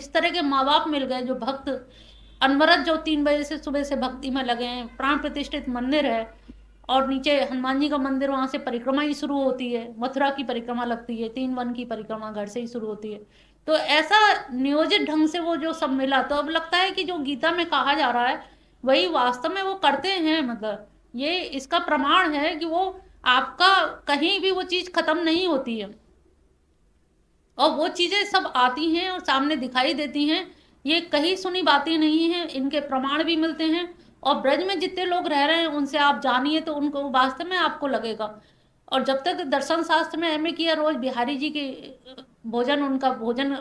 इस तरह के माँ बाप मिल गए जो भक्त अनवरत, जो 3 बजे से सुबह से भक्ति में लगे हैं। प्राण प्रतिष्ठित मंदिर है और नीचे हनुमान जी का मंदिर, वहां से परिक्रमा ही शुरू होती है, मथुरा की परिक्रमा लगती है, 3 वन की परिक्रमा घर से ही शुरू होती है। तो ऐसा नियोजित ढंग से वो जो सब मिला, तो अब लगता है कि जो गीता में कहा जा रहा है वही वास्तव में वो करते हैं। मतलब ये इसका प्रमाण है कि वो आपका कहीं भी वो चीज खत्म नहीं होती है और वो चीजें सब आती हैं और सामने दिखाई देती हैं। ये कहीं सुनी बातें नहीं हैं, इनके प्रमाण भी मिलते हैं। और ब्रज में जितने लोग रह रहे हैं उनसे आप जानिए तो उनको वास्तव में आपको लगेगा। और जब तक दर्शन शास्त्र में एमए किया, रोज बिहारी जी की भोजन, उनका भोजन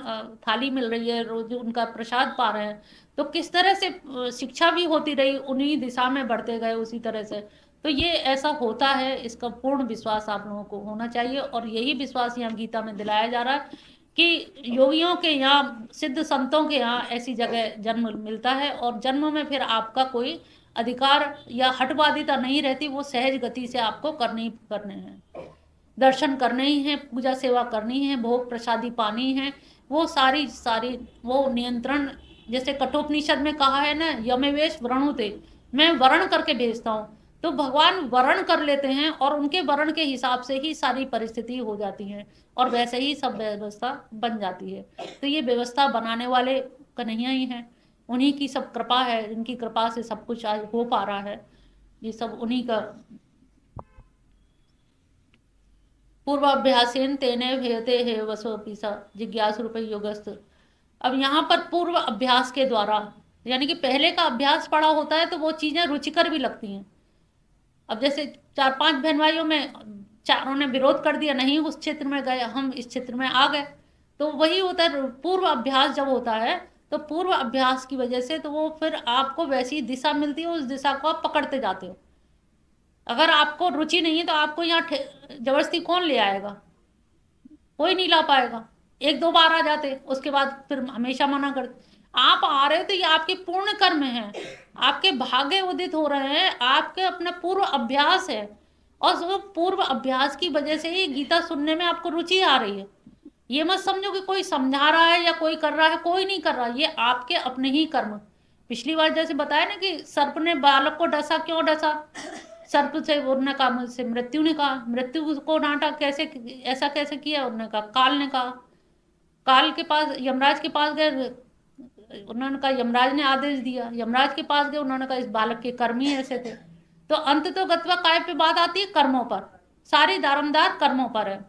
थाली मिल रही है, रोज उनका प्रसाद पा रहे हैं, तो किस तरह से शिक्षा भी होती रही, उन्हीं दिशा में बढ़ते गए उसी तरह से। तो ये ऐसा होता है, इसका पूर्ण विश्वास आप लोगों को होना चाहिए। और यही विश्वास यहाँ गीता में दिलाया जा रहा है कि योगियों के यहाँ, सिद्ध संतों के यहाँ ऐसी जगह जन्म मिलता है और जन्म में फिर आपका कोई अधिकार या हठवादिता नहीं रहती, वो सहज गति से आपको करने ही करने हैं, दर्शन करने ही हैं, पूजा सेवा करनी है, भोग प्रसादी पानी है, वो सारी सारी वो नियंत्रण। जैसे कठोपनिषद में कहा है ना, यमेवेश वरणुते, मैं वर्ण करके भेजता हूँ। तो भगवान वर्ण कर लेते हैं और उनके वर्ण के हिसाब से ही सारी परिस्थिति हो जाती है और वैसे ही सब व्यवस्था बन जाती है। तो ये व्यवस्था बनाने वाले कन्हैया ही हैं, उन्हीं की सब कृपा है, इनकी कृपा से सब कुछ आज हो पा रहा है। ये सब उन्हीं का। पूर्वाभ्यासेन तेने भेयते है वसोपिसा जिज्ञासु रूप योगस्थ। अब यहाँ पर पूर्व अभ्यास के द्वारा, यानी कि पहले का अभ्यास पड़ा होता है तो वो चीजें रुचिकर भी लगती हैं। अब जैसे 4-5 बहन भाइयों में चारों ने विरोध कर दिया, नहीं उस क्षेत्र में गए, हम इस क्षेत्र में आ गए, तो वही होता है पूर्व अभ्यास जब होता है। तो पूर्व अभ्यास की वजह से तो वो फिर आपको वैसी दिशा मिलती है, उस दिशा को आप पकड़ते जाते हो। अगर आपको रुचि नहीं है तो आपको यहाँ जबरदस्ती कौन ले आएगा, कोई नहीं ला पाएगा। 1-2 बार आ जाते, उसके बाद फिर हमेशा मना करते। आप आ रहे हो तो ये आपके पूर्ण कर्म है, आपके भाग्य उदित हो रहे हैं, आपके अपना पूर्व अभ्यास है। और वो पूर्व अभ्यास की वजह से ही गीता सुनने में आपको रुचि आ रही है। ये मत समझो कि कोई समझा रहा है या कोई कर रहा है, कोई नहीं कर रहा, ये आपके अपने ही कर्म। पिछली बार जैसे बताया ना कि सर्प ने बालक को डसा, क्यों डसा? सर्प से उन्होंने कहा, मुझसे मृत्यु ने कहा, मृत्यु को डांटा, कैसे ऐसा कैसे किया? उन्होंने कहा काल ने कहा। काल के पास, यमराज के पास गए, उन्होंने कहा यमराज ने आदेश दिया। यमराज के पास गए, उन्होंने कहा इस बालक के कर्म ही ऐसे थे। तो अंत तो गत्वा काय पे बात आती है? कर्मों पर, सारी दारमदार कर्मों पर है।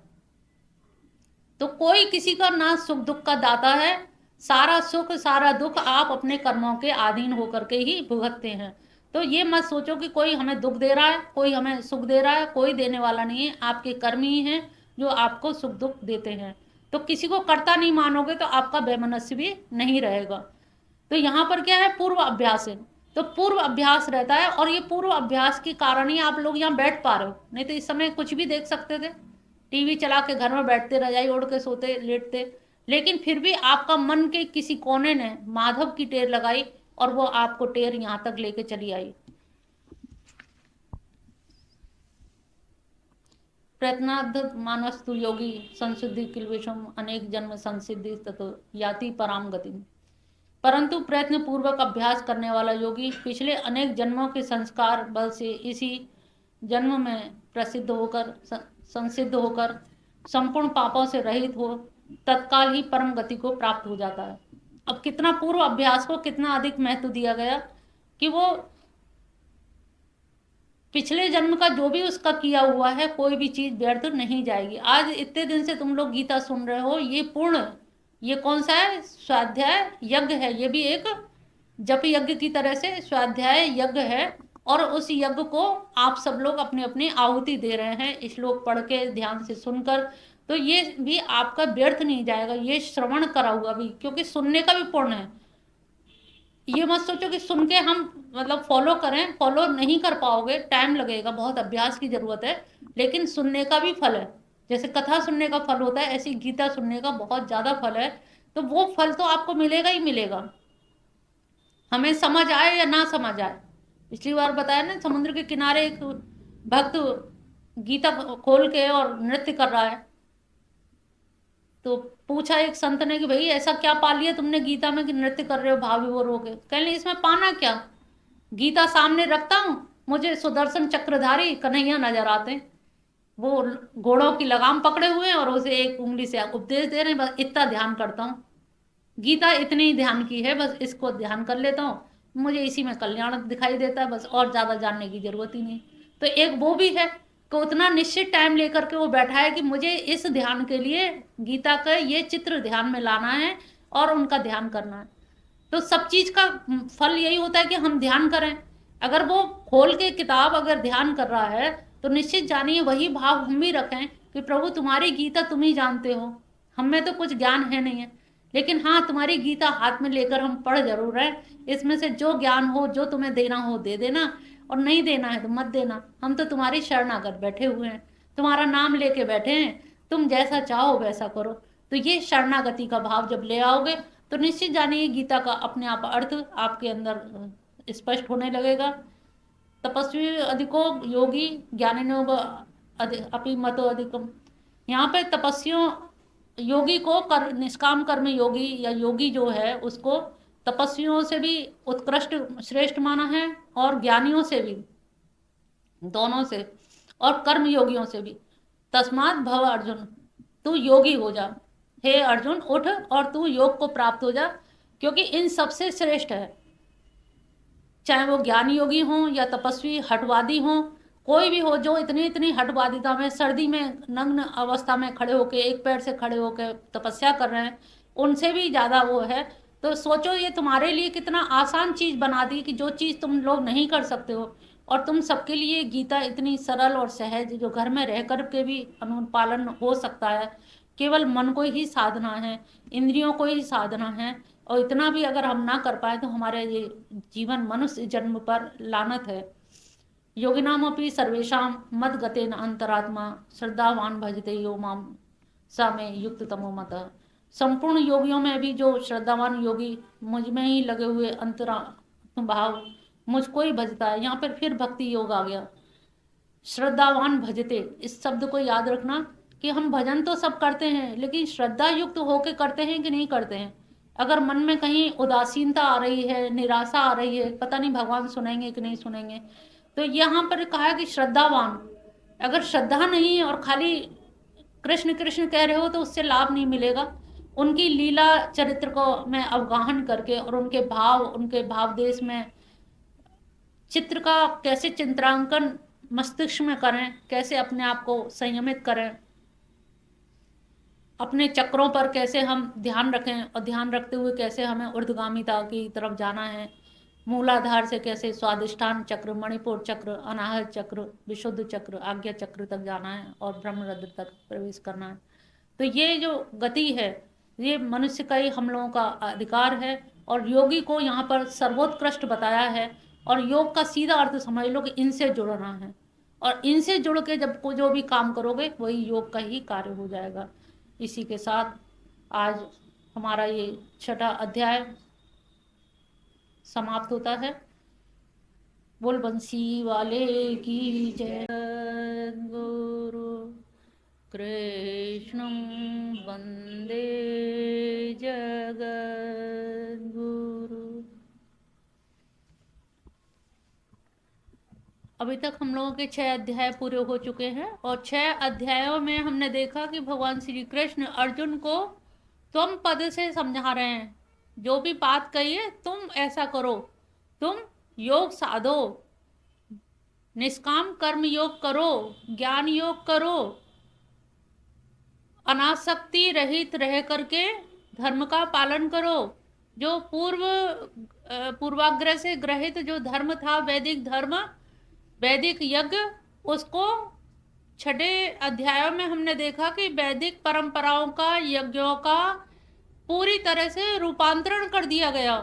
तो कोई किसी का ना सुख दुख का दाता है, सारा सुख सारा दुख आप अपने कर्मों के अधीन होकर के ही भुगतते हैं। तो ये मत सोचो कि कोई हमें दुख दे रहा है, कोई हमें सुख दे रहा है, कोई देने वाला नहीं है, आपके कर्म ही हैं जो आपको सुख दुख देते हैं। तो किसी को कर्ता नहीं मानोगे तो आपका वैमनस्य भी नहीं रहेगा। तो यहाँ पर क्या है? पूर्व अभ्यास है। तो पूर्व अभ्यास रहता है और ये पूर्व अभ्यास के कारण ही आप लोग यहाँ बैठ पा रहे हो, नहीं तो इस समय कुछ भी देख सकते थे, टीवी चला के घर में बैठते, रजाई ओढ़ के सोते लेटते, लेकिन फिर भी आपका मन के किसी कोने ने माधव की टेर लगाई और वो आपको टेर यहाँ तक लेके चली आई। प्रयत्नाद्ध मानस्तु योगी संसिद्धि किल्वेशम अनेक जन्म संसिद्धि ततो याति पराम गति। परंतु प्रयत्न पूर्वक अभ्यास करने वाला योगी पिछले अनेक जन्मों के संस्कार बल से इसी जन्म में प्रसिद्ध होकर, संसिद्ध होकर, संपूर्ण पापों से रहित हो तत्काल ही परम गति को प्राप्त हो जाता है। अब कितना पूर्व अभ्यास को कितना अधिक महत्व दिया गया कि वो पिछले जन्म का जो भी उसका किया हुआ है, कोई भी चीज व्यर्थ नहीं जाएगी। आज इतने दिन से तुम लोग गीता सुन रहे हो, ये पूर्ण, ये कौन सा है? स्वाध्याय यज्ञ है। ये भी एक जप यज्ञ की तरह से स्वाध्याय यज्ञ है और उस यज्ञ को आप सब लोग अपनी अपनी आहुति दे रहे हैं, श्लोक पढ़ के ध्यान से सुनकर। तो ये भी आपका व्यर्थ नहीं जाएगा, ये श्रवण करा हुआ भी, क्योंकि सुनने का भी पुण्य है। ये मत सोचो कि सुन के हम मतलब फॉलो करें, फॉलो नहीं कर पाओगे, टाइम लगेगा, बहुत अभ्यास की जरूरत है, लेकिन सुनने का भी फल है। जैसे कथा सुनने का फल होता है, ऐसी गीता सुनने का बहुत ज्यादा फल है। तो वो फल तो आपको मिलेगा ही मिलेगा, हमें समझ आए या ना समझ आए। पिछली बार बताया ना, समुद्र के किनारे एक भक्त गीता खोल के और नृत्य कर रहा है, तो पूछा एक संत ने कि भाई ऐसा क्या पा लिया तुमने गीता में कि नृत्य कर रहे हो भाव विभोर होके? कहने इसमें पाना क्या, गीता सामने रखता हूँ, मुझे सुदर्शन चक्रधारी कन्हैया नजर आते हैं, वो घोड़ों की लगाम पकड़े हुए हैं और उसे एक उंगली से उपदेश दे रहे हैं, बस इतना ध्यान करता हूँ, गीता इतनी ही ध्यान की है, बस इसको ध्यान कर लेता हूँ, मुझे इसी में कल्याण दिखाई देता है, बस और ज्यादा जानने की जरूरत ही नहीं। तो एक वो भी है कि उतना निश्चित टाइम लेकर के वो बैठा है कि मुझे इस ध्यान के लिए गीता का ये चित्र ध्यान में लाना है और उनका ध्यान करना है। तो सब चीज का फल यही होता है कि हम ध्यान करें। अगर वो खोल के किताब अगर ध्यान कर रहा है तो निश्चित जानिए वही भाव हम भी रखें कि प्रभु तुम्हारी गीता तुम ही जानते हो, हमें तो कुछ ज्ञान है नहीं है, लेकिन हाँ तुम्हारी गीता हाथ में लेकर हम पढ़ जरूर रहे, इसमें से जो ज्ञान हो जो तुम्हें देना हो दे देना, और नहीं देना है तो मत देना, हम तो तुम्हारी शरणागत बैठे हुए हैं, तुम्हारा नाम लेके बैठे हैं, तुम जैसा चाहो वैसा करो। तो ये शरणागति का भाव जब ले आओगे तो निश्चित जानिए गीता का अपने आप अर्थ आपके अंदर स्पष्ट होने लगेगा। तपस्वी अधिको योगी ज्ञानिनो अपि मतो अधिकम। यहाँ पे तपस्वियों योगी को कर निष्काम कर्म योगी या योगी जो है उसको तपस्वियों से भी उत्कृष्ट श्रेष्ठ माना है और ज्ञानियों से भी, दोनों से, और कर्म योगियों से भी। तस्मात् भव अर्जुन, तू योगी हो जा, हे अर्जुन उठ और तू योग को प्राप्त हो जा, क्योंकि इन सबसे श्रेष्ठ है, चाहे वो ज्ञानी योगी हो या तपस्वी हठवादी हो, कोई भी हो जो इतनी इतनी हठवादिता में सर्दी में नग्न अवस्था में खड़े होके एक पैर से खड़े होके तपस्या कर रहे हैं, उनसे भी ज्यादा वो है। तो सोचो ये तुम्हारे लिए कितना आसान चीज बना दी कि जो चीज तुम लोग नहीं कर सकते हो, और तुम सबके लिए गीता इतनी सरल और सहज जो घर में रह कर के भी अनुपालन हो सकता है, केवल मन को ही साधना है, इंद्रियों को ही साधना है, और इतना भी अगर हम ना कर पाए तो हमारे ये जीवन मनुष्य जन्म पर लानत है। योगिनामपि सर्वेषां मद्गतेन अंतरात्मा श्रद्धावान भजते यो माम स मे युक्त तमो मतः। संपूर्ण योगियों में भी जो श्रद्धावान योगी मुझ में ही लगे हुए अंतरात्म भाव मुझको ही भजता है। यहाँ पर फिर भक्ति योग आ गया, श्रद्धावान भजते, इस शब्द को याद रखना कि हम भजन तो सब करते हैं लेकिन श्रद्धा युक्त होके करते हैं कि नहीं करते हैं। अगर मन में कहीं उदासीनता आ रही है, निराशा आ रही है, पता नहीं भगवान सुनेंगे कि नहीं सुनेंगे, तो यहाँ पर कहा है कि श्रद्धावान, अगर श्रद्धा नहीं है और खाली कृष्ण कृष्ण कह रहे हो तो उससे लाभ नहीं मिलेगा। उनकी लीला चरित्र को मैं अवगाहन करके और उनके भाव देश में चित्र का कैसे चित्रांकन मस्तिष्क में करें, कैसे अपने आप को संयमित करें, अपने चक्रों पर कैसे हम ध्यान रखें, और ध्यान रखते हुए कैसे हमें ऊर्ध्वगामिता की तरफ जाना है, मूलाधार से कैसे स्वादिष्ठान चक्र, मणिपुर चक्र, अनाहत चक्र, विशुद्ध चक्र, आज्ञा चक्र तक जाना है और ब्रह्मरंध्र तक प्रवेश करना है। तो ये जो गति है ये मनुष्य का ही हम लोगों का अधिकार है, और योगी को यहाँ पर सर्वोत्कृष्ट बताया है, और योग का सीधा अर्थ समझ लो कि इनसे जुड़ना है, और इनसे जुड़ के जब को जो भी काम करोगे वही योग का ही कार्य हो जाएगा। इसी के साथ आज हमारा ये 6ठा अध्याय समाप्त होता है। बोल बंसी वाले की जय। गुरु कृष्ण वंदे जगद्गुरु। अभी तक हम लोगों के 6 अध्याय पूरे हो चुके हैं, और 6 अध्यायों में हमने देखा कि भगवान श्री कृष्ण अर्जुन को तुम पद से समझा रहे हैं, जो भी बात कही है तुम ऐसा करो, तुम योग साधो, निष्काम कर्म योग करो, ज्ञान योग करो, अनासक्ति रहित रह करके धर्म का पालन करो। जो पूर्वाग्रह से ग्रहित जो धर्म था, वैदिक धर्म, वैदिक यज्ञ, उसको 6ठे अध्यायों में हमने देखा कि वैदिक परंपराओं का, यज्ञों का पूरी तरह से रूपांतरण कर दिया गया।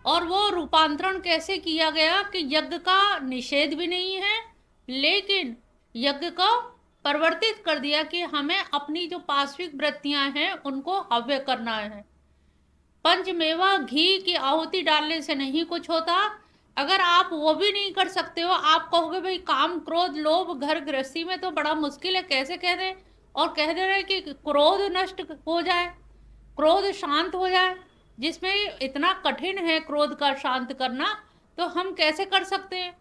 और वो रूपांतरण कैसे किया गया कि यज्ञ का निषेध भी नहीं है, लेकिन यज्ञ को परिवर्तित कर दिया कि हमें अपनी जो पाश्विक वृत्तियां हैं उनको हव्य करना है। पंचमेवा घी की आहुति डालने से नहीं कुछ होता। अगर आप वो भी नहीं कर सकते हो, आप कहोगे भाई काम क्रोध लोभ घर गृहस्थी में तो बड़ा मुश्किल है, कैसे कह दें, और कह दे रहे कि क्रोध नष्ट हो जाए, क्रोध शांत हो जाए, जिसमें इतना कठिन है क्रोध का शांत करना, तो हम कैसे कर सकते हैं?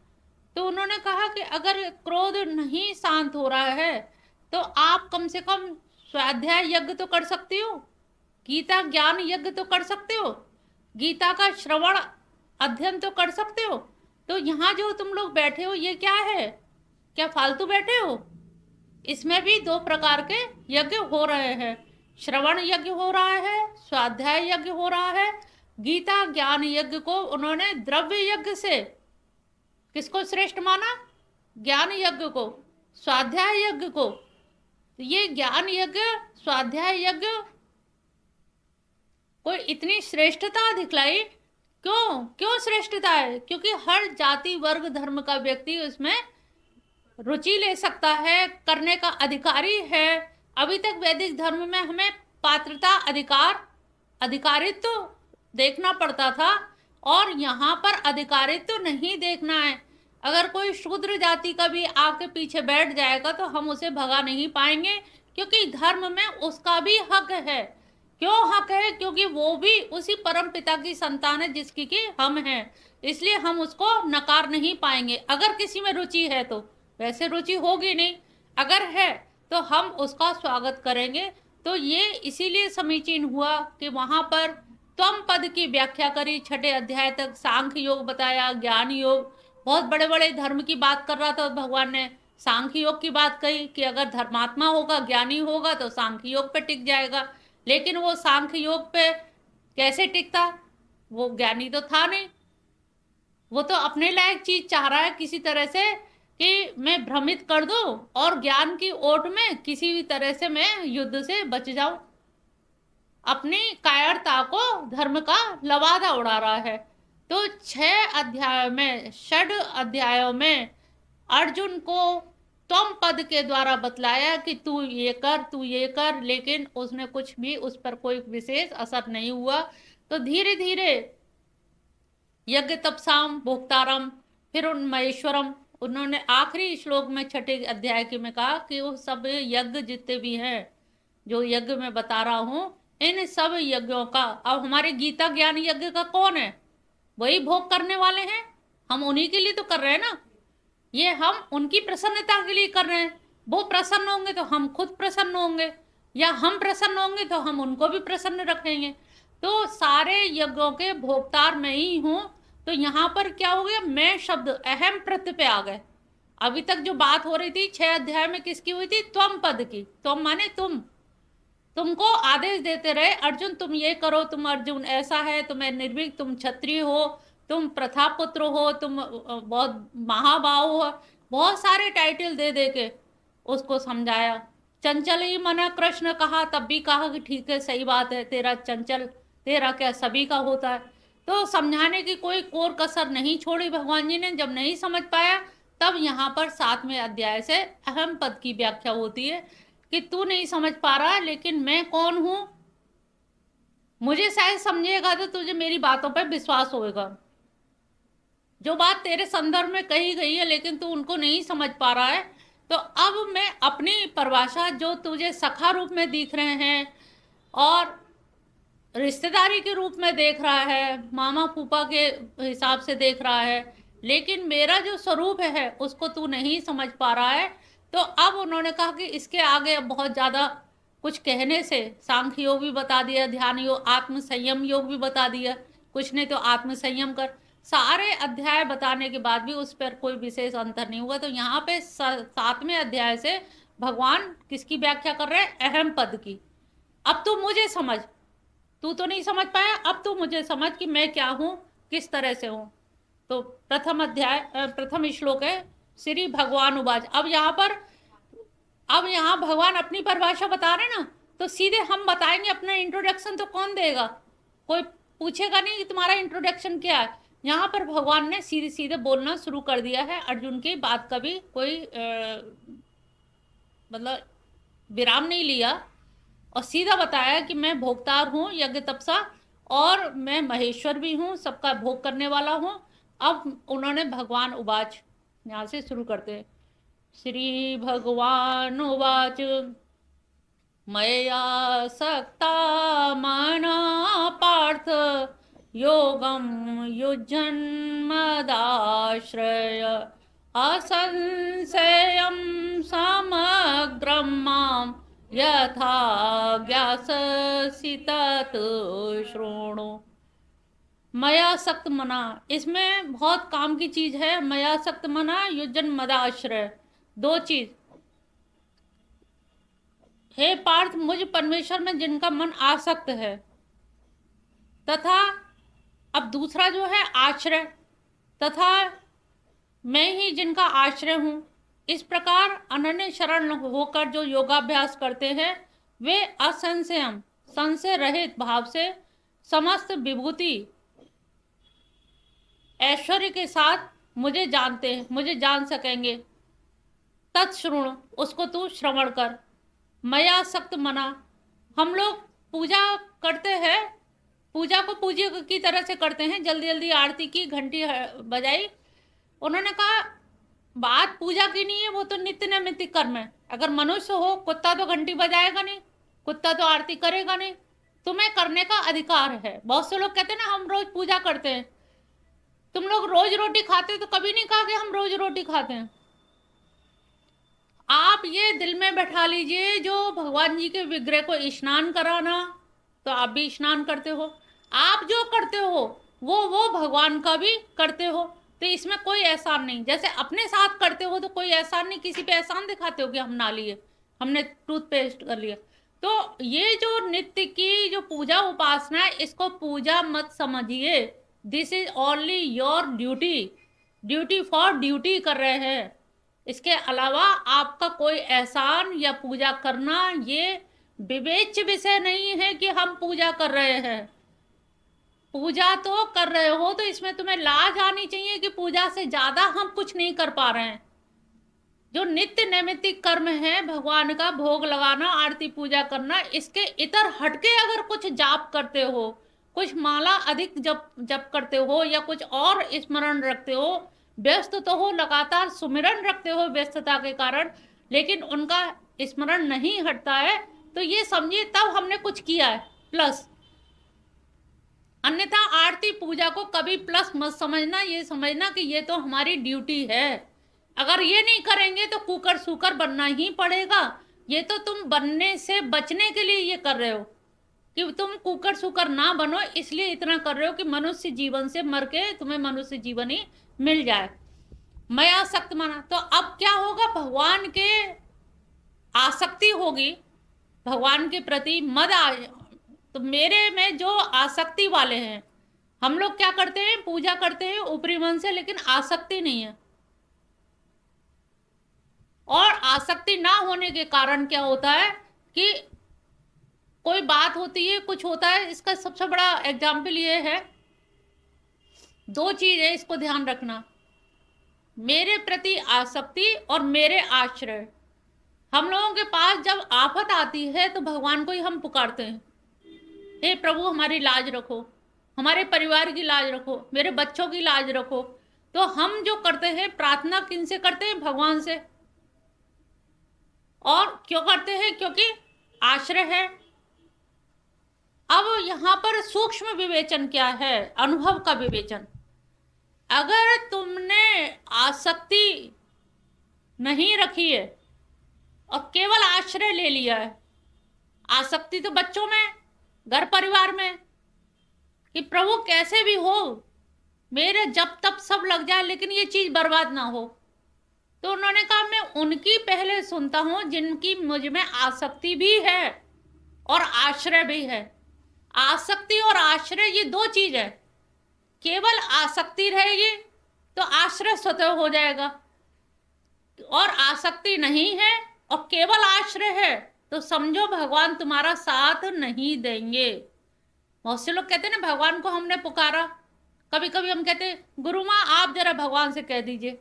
तो उन्होंने कहा कि अगर क्रोध नहीं शांत हो रहा है तो आप कम से कम स्वाध्याय यज्ञ तो कर सकते हो, गीता ज्ञान यज्ञ तो कर सकते हो, गीता का श्रवण अध्ययन तो कर सकते हो। तो यहाँ जो तुम लोग बैठे हो ये क्या है? क्या फालतू बैठे हो? इसमें भी दो प्रकार के यज्ञ हो रहे हैं, श्रवण यज्ञ हो रहा है, स्वाध्याय यज्ञ हो रहा है। गीता ज्ञान यज्ञ को उन्होंने द्रव्य यज्ञ से किसको श्रेष्ठ माना? ज्ञान यज्ञ को, स्वाध्याय यज्ञ को। तो ये ज्ञान यज्ञ स्वाध्याय यज्ञ कोई इतनी श्रेष्ठता दिखलाई क्यों? क्यों श्रेष्ठता है? क्योंकि हर जाति वर्ग धर्म का व्यक्ति उसमें रुचि ले सकता है, करने का अधिकारी है। अभी तक वैदिक धर्म में हमें पात्रता अधिकारित्व तो देखना पड़ता था, और यहाँ पर अधिकारित्व तो नहीं देखना है। अगर कोई शूद्र जाति का भी आके पीछे बैठ जाएगा तो हम उसे भगा नहीं पाएंगे, क्योंकि धर्म में उसका भी हक है। क्यों हक है? क्योंकि वो भी उसी परम पिता की संतान है जिसकी कि हम हैं, इसलिए हम उसको नकार नहीं पाएंगे। अगर किसी में रुचि है तो, वैसे रुचि होगी नहीं, अगर है तो हम उसका स्वागत करेंगे। तो ये इसीलिए समीचीन हुआ कि वहाँ पर त्वम पद की व्याख्या करी, 6 अध्याय तक सांख्य योग बताया, ज्ञान योग। बहुत बड़े बड़े धर्म की बात कर रहा था भगवान ने, सांख्य योग की बात कही कि अगर धर्मात्मा होगा, ज्ञानी होगा तो सांख्य योग पे टिक जाएगा। लेकिन वो सांख्य योग पे कैसे टिकता? वो ज्ञानी तो था नहीं, वो तो अपने लायक चीज चाह रहा है किसी तरह से कि मैं भ्रमित कर दूं और ज्ञान की ओट में किसी भी तरह से मैं युद्ध से बच जाऊं। अपनी कायरता को धर्म का लवादा उड़ा रहा है। तो 6 अध्यायों में अर्जुन को त्वम पद के द्वारा बतलाया कि तू ये कर, तू ये कर, लेकिन उसने कुछ भी, उस पर कोई विशेष असर नहीं हुआ। तो धीरे धीरे यज्ञ तपसाम भोक्तारम, फिर उन महेश्वरम, उन्होंने आखिरी श्लोक में 6 अध्याय के में कहा कि वो सब यज्ञ जितने भी हैं, जो यज्ञ में बता रहा हूं, इन सब यज्ञों का, अब हमारे गीता ज्ञान यज्ञ का कौन है? वही भोग करने वाले हैं, हम उन्हीं के लिए तो कर रहे हैं ना। ये हम उनकी प्रसन्नता के लिए कर रहे हैं। वो प्रसन्न होंगे तो हम खुद प्रसन्न होंगे, या हम प्रसन्न होंगे तो हम उनको भी प्रसन्न रखेंगे। तो सारे यज्ञों के भोक्तार मैं ही हूं। तो यहाँ पर क्या हो गया? मैं शब्द अहम प्रत्यय पे आ गए। अभी तक जो बात हो रही थी 6 अध्याय में किसकी हुई थी? त्वम पद की। त्वम माने तुमको आदेश देते रहे, अर्जुन तुम ये करो, तुम अर्जुन ऐसा है, तुम्हें निर्भीक, तुम क्षत्रिय हो, तुम प्रथा पुत्र हो, तुम बहुत महाबाहु हो, बहुत सारे टाइटल दे दे के उसको समझाया। चंचल ही मना कृष्ण कहा, तब भी कहा कि ठीक है, सही बात है, तेरा चंचल, तेरा क्या सभी का होता है। तो समझाने की कोई कोर कसर नहीं छोड़ी भगवान जी ने। जब नहीं समझ पाया तब यहाँ पर 7वें अध्याय से अहम पद की व्याख्या होती है कि तू नहीं समझ पा रहा, लेकिन मैं कौन हूं, मुझे शायद समझेगा तो तुझे मेरी बातों पर विश्वास होगा। जो बात तेरे संदर्भ में कही गई है लेकिन तू उनको नहीं समझ पा रहा है, तो अब मैं अपनी परिभाषा, जो तुझे सखा रूप में दिख रहे हैं और रिश्तेदारी के रूप में देख रहा है, मामा फूफा के हिसाब से देख रहा है, लेकिन मेरा जो स्वरूप है उसको तू नहीं समझ पा रहा है। तो अब उन्होंने कहा कि इसके आगे अब बहुत ज़्यादा कुछ कहने से, सांख्य योग भी बता दिया, ध्यान योग, आत्म संयम योग भी बता दिया, कुछ नहीं तो आत्म संयम कर, सारे अध्याय बताने के बाद भी उस पर कोई विशेष अंतर नहीं हुआ। तो यहाँ पे 7वें अध्याय से भगवान किसकी व्याख्या कर रहे हैं? अहम पद की। अब तू मुझे समझ, तू तो नहीं समझ पाया, अब तू मुझे समझ कि मैं क्या हूँ, किस तरह से हूँ। तो प्रथम श्लोक है, श्री भगवान उवाच। अब यहाँ भगवान अपनी परिभाषा बता रहे ना, तो सीधे हम बताएंगे अपना इंट्रोडक्शन, तो कौन देगा? कोई पूछेगा नहीं कि तुम्हारा इंट्रोडक्शन क्या है। यहाँ पर भगवान ने सीधे सीधे बोलना शुरू कर दिया है, अर्जुन की बात का भी कोई मतलब विराम नहीं लिया, और सीधा बताया कि मैं भोक्तार हूँ यज्ञ तपसा, और मैं महेश्वर भी हूँ, सबका भोग करने वाला हूँ। अब उन्होंने भगवान उवाच यहाँ से शुरू करते हैं। श्री भगवान उवाच मया सक्ता मना पार्थ योगम युज्यन्मदाश्रय असंशयं समग्रं मां यथा ज्ञास्यसि तत् शृणु। मया सक्त मना, इसमें बहुत काम की चीज है। मया सक्त मना युजन मदाश्रय, दो चीज। हे पार्थ, मुझ परमेश्वर में जिनका मन आसक्त है, तथा अब दूसरा जो है आश्रय, तथा मैं ही जिनका आश्रय हूं। इस प्रकार अनन्य शरण होकर जो योगाभ्यास करते हैं वे असंशयम, संशय रहित भाव से समस्त विभूति ऐश्वर्य के साथ मुझे जानते हैं, मुझे जान सकेंगे। तत्श्रुण, उसको तू श्रवण कर। मया सक्त मना, हम लोग पूजा करते हैं, पूजा को पूज्य की तरह से करते हैं। जल्दी जल्दी आरती की, घंटी बजाई। उन्होंने कहा बात पूजा की नहीं है, वो तो नित्य नैमित्तिक कर्म है। अगर मनुष्य हो, कुत्ता तो घंटी बजाएगा नहीं, कुत्ता तो आरती करेगा नहीं, तुम्हें करने का अधिकार है। बहुत से लोग कहते हैं ना हम रोज पूजा करते हैं। तुम लोग रोज रोटी खाते तो कभी नहीं कहा कि हम रोज रोटी खाते हैं। आप ये दिल में बैठा लीजिए, जो भगवान जी के विग्रह को स्नान कराना, तो आप भी स्नान करते हो। आप जो करते हो वो भगवान का भी करते हो। तो इसमें कोई एहसान नहीं। जैसे अपने साथ करते हो तो कोई एहसान नहीं, किसी पे एहसान दिखाते हो कि हम ना लिए, हमने टूथपेस्ट कर लिया। तो ये जो नित्य की जो पूजा उपासना है, इसको पूजा मत समझिए। This is only your duty, duty for duty कर रहे हैं। इसके अलावा आपका कोई एहसान या पूजा करना ये विवेच्य विषय नहीं है कि हम पूजा कर रहे हैं। पूजा तो कर रहे हो तो इसमें तुम्हें लाज आनी चाहिए कि पूजा से ज्यादा हम कुछ नहीं कर पा रहे हैं। जो नित्य नैमित्तिक कर्म है, भगवान का भोग लगाना, आरती पूजा करना, इसके इतर हटके अगर कुछ जाप करते हो, कुछ माला अधिक जप करते हो, या कुछ और स्मरण रखते हो, व्यस्त तो हो, लगातार सुमिरन रखते हो व्यस्तता के कारण, लेकिन उनका स्मरण नहीं हटता है, तो ये समझिए तब हमने कुछ किया है प्लस। अन्यथा आरती पूजा को कभी प्लस मत समझना, ये समझना कि ये तो हमारी ड्यूटी है। अगर ये नहीं करेंगे तो कुकर सूकर बनना ही पड़ेगा। ये तो तुम बनने से बचने के लिए ये कर रहे हो कि तुम कुकर सूकर ना बनो, इसलिए इतना कर रहे हो कि मनुष्य जीवन से मर के तुम्हें मनुष्य जीवन ही मिल जाए। मैं आसक्त माना तो अब क्या होगा, भगवान के आसक्ति होगी, भगवान के प्रति मद तो मेरे में जो आसक्ति वाले हैं, हम लोग क्या करते हैं, पूजा करते हैं ऊपरी मन से, लेकिन आसक्ति नहीं है। और आसक्ति ना होने के कारण क्या होता है कि कोई बात होती है, कुछ होता है। इसका सबसे बड़ा एग्जाम्पल ये है, दो चीज है, इसको ध्यान रखना, मेरे प्रति आसक्ति और मेरे आश्रय। हम लोगों के पास जब आफत आती है तो भगवान को ही हम पुकारते हैं, हे प्रभु हमारी लाज रखो, हमारे परिवार की लाज रखो, मेरे बच्चों की लाज रखो। तो हम जो करते हैं, प्रार्थना किनसे करते हैं, भगवान से। और क्यों करते हैं, क्योंकि आश्रय है। अब यहां पर सूक्ष्म विवेचन क्या है, अनुभव का विवेचन। अगर तुमने आसक्ति नहीं रखी है और केवल आश्रय ले लिया है, आसक्ति तो बच्चों में, घर परिवार में, कि प्रभु कैसे भी हो मेरे जब तब सब लग जाए लेकिन ये चीज बर्बाद ना हो, तो उन्होंने कहा मैं उनकी पहले सुनता हूं जिनकी मुझ में आसक्ति भी है और आश्रय भी है। आसक्ति और आश्रय ये दो चीज है। केवल आसक्ति रहेगी तो आश्रय स्वतः हो जाएगा, और आसक्ति नहीं है और केवल आश्रय है तो समझो भगवान तुम्हारा साथ नहीं देंगे। बहुत से लोग कहते हैं ना भगवान को हमने पुकारा, कभी कभी हम कहते गुरु माँ आप जरा भगवान से कह दीजिए।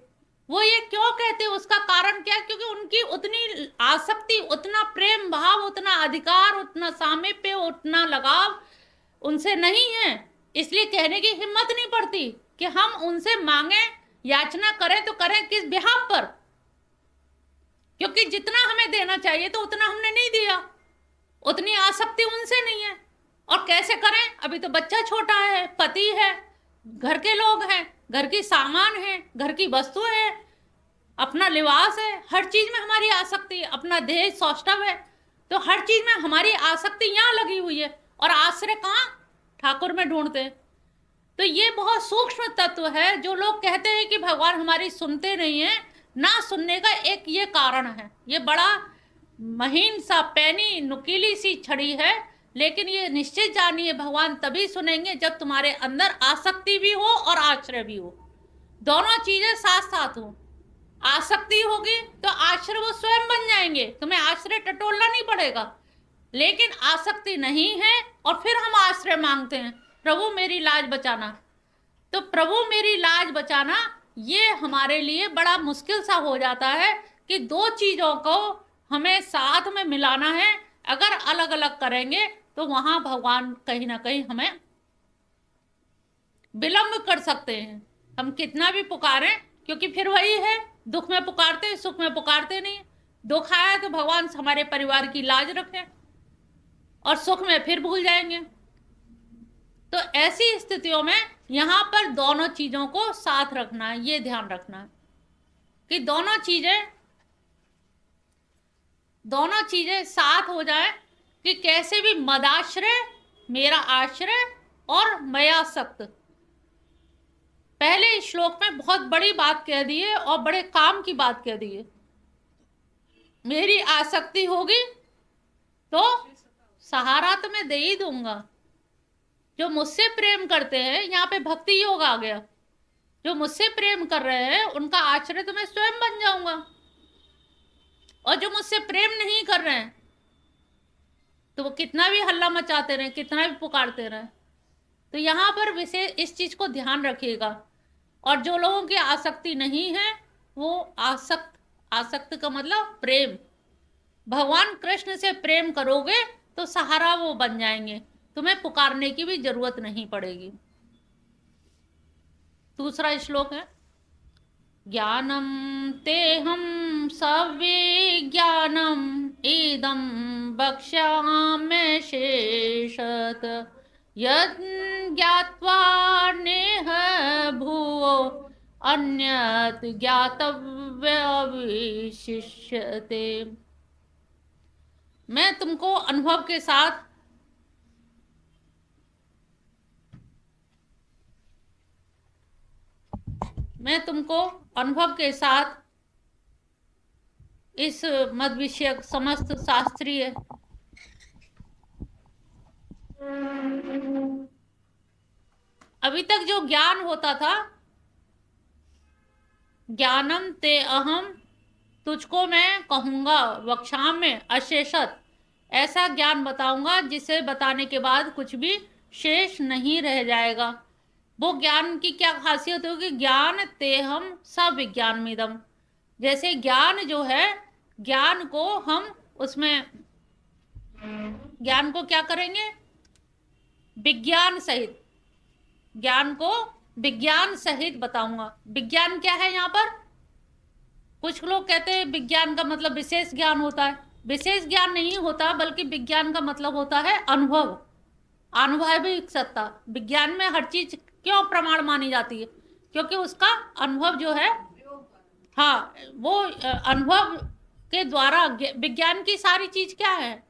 वो ये क्यों कहते, उसका कारण क्या, क्योंकि उनकी उतनी आसक्ति, उतना प्रेम भाव, उतना अधिकार, उतना सामीप्य, उतना लगाव उनसे नहीं है, इसलिए कहने की हिम्मत नहीं पड़ती कि हम उनसे मांगे, याचना करें तो करें किस बिहाफ पर, क्योंकि जितना हमें देना चाहिए तो उतना हमने नहीं दिया। उतनी आसक्ति उनसे नहीं है। और कैसे करें, अभी तो बच्चा छोटा है, पति है, घर के लोग हैं, घर की सामान है, घर की वस्तुएं है, अपना लिबास है, हर चीज में हमारी आसक्ति है, अपना देह सौष्ठव है, तो हर चीज में हमारी आसक्ति यहाँ लगी हुई है और आश्रय कहाँ, ठाकुर में ढूंढते हैं। तो ये बहुत सूक्ष्म तत्व है। जो लोग कहते हैं कि भगवान हमारी सुनते नहीं है, ना सुनने का एक ये कारण है, ये बड़ा महीन सा पैनी नुकीली सी छड़ी है, लेकिन ये निश्चित जानिए भगवान तभी सुनेंगे जब तुम्हारे अंदर आसक्ति भी हो और आश्रय भी हो, दोनों चीजें साथ साथ हो। आसक्ति होगी तो आश्रय वो स्वयं बन जाएंगे, तुम्हें आश्रय टटोलना नहीं पड़ेगा। लेकिन आसक्ति नहीं है और फिर हम आश्रय मांगते हैं, प्रभु मेरी लाज बचाना। तो प्रभु मेरी लाज बचाना ये हमारे लिए बड़ा मुश्किल सा हो जाता है कि दो चीजों को हमें साथ में मिलाना है। अगर अलग अलग करेंगे तो वहां भगवान कहीं ना कहीं हमें विलंब कर सकते हैं। हम कितना भी पुकारें, क्योंकि फिर वही है, दुख में पुकारते, सुख में पुकारते नहीं। दुख आया तो भगवान हमारे परिवार की लाज रखें, और सुख में फिर भूल जाएंगे। तो ऐसी स्थितियों में यहां पर दोनों चीजों को साथ रखना है, ये ध्यान रखना है कि दोनों चीजें साथ हो जाए, कि कैसे भी मदाश्रय, मेरा आश्रय और मयासक्त। पहले श्लोक में बहुत बड़ी बात कह दी है और बड़े काम की बात कह दी है। मेरी आसक्ति होगी तो सहारा तो मैं दे ही दूंगा। जो मुझसे प्रेम करते हैं, यहाँ पे भक्ति योग आ गया, जो मुझसे प्रेम कर रहे हैं उनका आश्रय तो मैं स्वयं बन जाऊंगा। और जो मुझसे प्रेम नहीं कर रहे हैं तो वो कितना भी हल्ला मचाते रहे, कितना भी पुकारते रहे। तो यहाँ पर विशेष इस चीज को ध्यान रखिएगा। और जो लोगों की आसक्ति नहीं है वो आसक्त का मतलब प्रेम, भगवान कृष्ण से प्रेम करोगे तो सहारा वो बन जाएंगे, तुम्हें पुकारने की भी जरूरत नहीं पड़ेगी। दूसरा श्लोक है, ज्ञानम तेहम सविज्ञानम इदं वक्ष्यामि शेषत यत् ज्ञात्वा नेह भुवो अन्यत् ज्ञातव्यविशिष्यते। मैं तुमको अनुभव के साथ इस मद विषयक समस्त शास्त्रीय अभी तक जो ज्ञान होता था, ज्ञानम ते अहम, तुझको मैं कहूंगा, वक्षाम में अशेषत, ऐसा ज्ञान बताऊंगा जिसे बताने के बाद कुछ भी शेष नहीं रह जाएगा। वो ज्ञान की क्या खासियत होगी, ज्ञान तेहम सविज्ञानमिदम। जैसे ज्ञान जो है, ज्ञान को हम उसमें ज्ञान को क्या करेंगे, विज्ञान सहित, ज्ञान को विज्ञान सहित बताऊंगा। विज्ञान क्या है यहाँ पर, कुछ लोग कहते हैं विज्ञान का मतलब विशेष ज्ञान होता है। विशेष ज्ञान नहीं होता, बल्कि विज्ञान का मतलब होता है अनुभव, अनुभविक सत्ता। विज्ञान में हर चीज क्यों प्रमाण मानी जाती है, क्योंकि उसका अनुभव जो है, हाँ, वो अनुभव के द्वारा, विज्ञान की सारी चीज क्या है,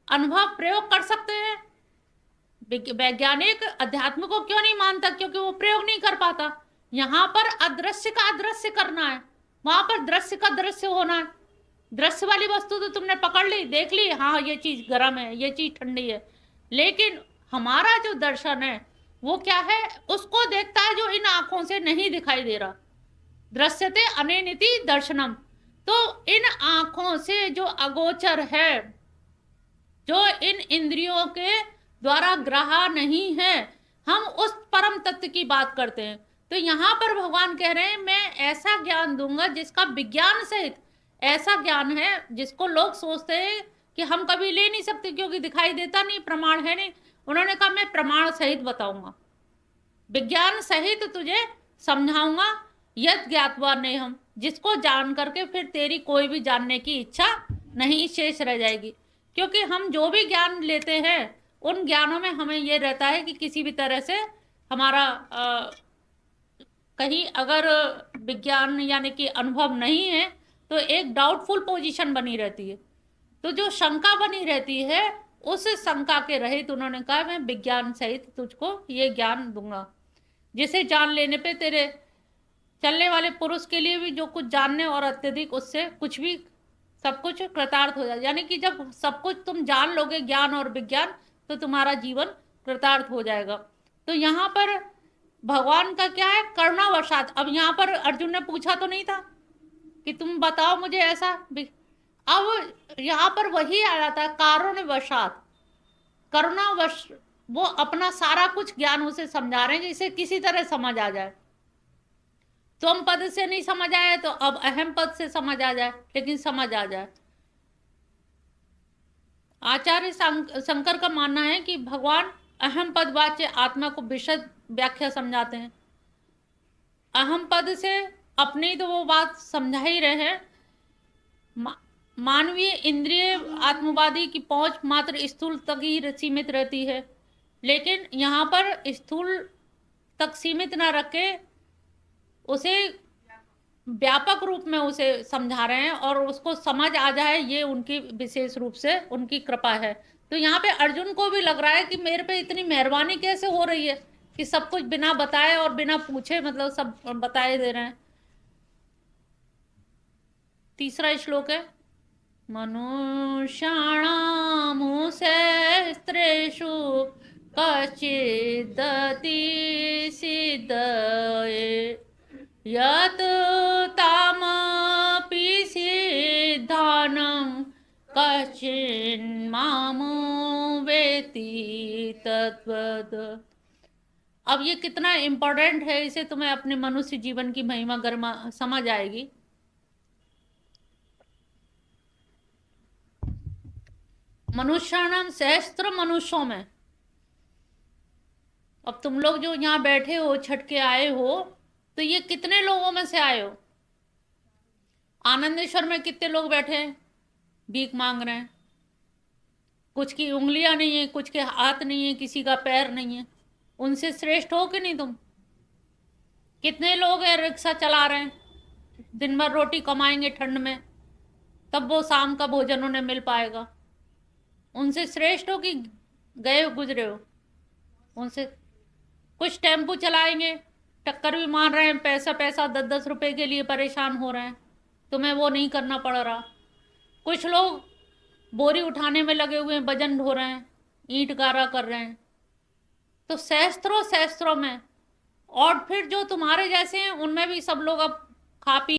अनुभव प्रयोग कर सकते हैं। वैज्ञानिक अध्यात्म को क्यों नहीं मानता, क्योंकि वो प्रयोग नहीं कर पाता। यहाँ पर अदृश्य का अदृश्य करना है, वहां पर दृश्य का दृश्य होना है। दृश्य वाली वस्तु तो तुमने पकड़ ली, देख ली, हाँ ये चीज गर्म है, ये चीज ठंडी है, लेकिन हमारा जो दर्शन है वो क्या है, उसको देखता है जो इन आंखों से नहीं दिखाई दे रहा। दृश्यते अनेनिति दर्शनम। तो इन आंखों से जो अगोचर है, जो इन इंद्रियों के द्वारा ग्रहा नहीं है, हम उस परम तत्व की बात करते हैं। तो यहाँ पर भगवान कह रहे हैं मैं ऐसा ज्ञान दूंगा जिसका विज्ञान सहित, ऐसा ज्ञान है जिसको लोग सोचते हैं कि हम कभी ले नहीं सकते क्योंकि दिखाई देता नहीं, प्रमाण है नहीं। उन्होंने कहा मैं प्रमाण सहित बताऊंगा, विज्ञान सहित तुझे समझाऊंगा। यद ज्ञातवा ने हम, जिसको जान करके फिर तेरी कोई भी जानने की इच्छा नहीं शेष रह जाएगी। क्योंकि हम जो भी ज्ञान लेते हैं उन ज्ञानों में हमें ये रहता है कि किसी भी तरह से हमारा कहीं अगर विज्ञान यानी कि अनुभव नहीं है तो एक डाउटफुल पोजीशन बनी रहती है। तो जो शंका बनी रहती है उस शंका के रहित उन्होंने कहा मैं विज्ञान सहित तुझको ये ज्ञान दूंगा, जिसे जान लेने पे तेरे चलने वाले पुरुष के लिए भी जो कुछ जानने और अत्यधिक उससे कुछ भी सब कुछ कृतार्थ हो जाए। यानी कि जब सब कुछ तुम जान लोगे ज्ञान और विज्ञान तो तुम्हारा जीवन कृतार्थ हो जाएगा। तो यहाँ पर भगवान का क्या है, करुणावशात। अब यहाँ पर अर्जुन ने पूछा तो नहीं था कि तुम बताओ मुझे ऐसा, अब यहाँ पर वही आ जाता है कारुण्यवशात, करुणावश। वो अपना सारा कुछ ज्ञान उसे समझा रहे हैं कि इसे किसी तरह समझ आ जाए। तुम पद से नहीं समझ आए तो अब अहम पद से समझ आ जाए, लेकिन समझ आ जाए। आचार्य शंकर का मानना है कि भगवान अहम पद वाच्य आत्मा को विशद व्याख्या समझाते हैं। अहम पद से अपनी तो वो बात समझा ही रहे हैं, मानवीय इंद्रिय आत्मवादी की पहुंच मात्र स्थूल तक ही सीमित रहती है, लेकिन यहाँ पर स्थूल तक सीमित ना रखे उसे व्यापक रूप में उसे समझा रहे हैं और उसको समझ आ जाए, ये उनकी विशेष रूप से उनकी कृपा है। तो यहाँ पे अर्जुन को भी लग रहा है कि मेरे पे इतनी मेहरबानी कैसे हो रही है कि सब कुछ बिना बताए और बिना पूछे मतलब सब बताए दे रहे हैं। तीसरा श्लोक है, मनुष्याणां सहस्रेषु कश्चिदति सिद्धये यत् तामपि सिद्धानं कश्चिन्मां वेत्ति तत्वत्। अब ये कितना इम्पोर्टेंट है, इसे तुम्हें अपने मनुष्य जीवन की महिमा गरिमा समझ आएगी। मनुष्याणाम सहस्त्र, मनुष्यों में। अब तुम लोग जो यहाँ बैठे हो छठ के आए हो तो ये कितने लोगों में से आए हो? आनंदेश्वर में कितने लोग बैठे हैं भीख मांग रहे हैं? कुछ की उंगलियां नहीं है, कुछ के हाथ नहीं है, किसी का पैर नहीं है। उनसे श्रेष्ठ हो कि नहीं तुम? कितने लोग हैं रिक्शा चला रहे हैं, दिन भर रोटी कमाएंगे ठंड में, तब वो शाम का भोजन उन्हें मिल पाएगा। उनसे श्रेष्ठ हो कि गए गुजरे हो उनसे? कुछ टेम्पू चलाएंगे, टक्कर भी मार रहे हैं, पैसा 10-10 रुपए के लिए परेशान हो रहे हैं, तुम्हें वो नहीं करना पड़ रहा। कुछ लोग बोरी उठाने में लगे हुए हैं, वजन ढो रहे हैं, ईंट गारा कर रहे हैं। तो सहस्त्रों सहस्त्रों में, और फिर जो तुम्हारे जैसे हैं उनमें भी सब लोग अब खा पी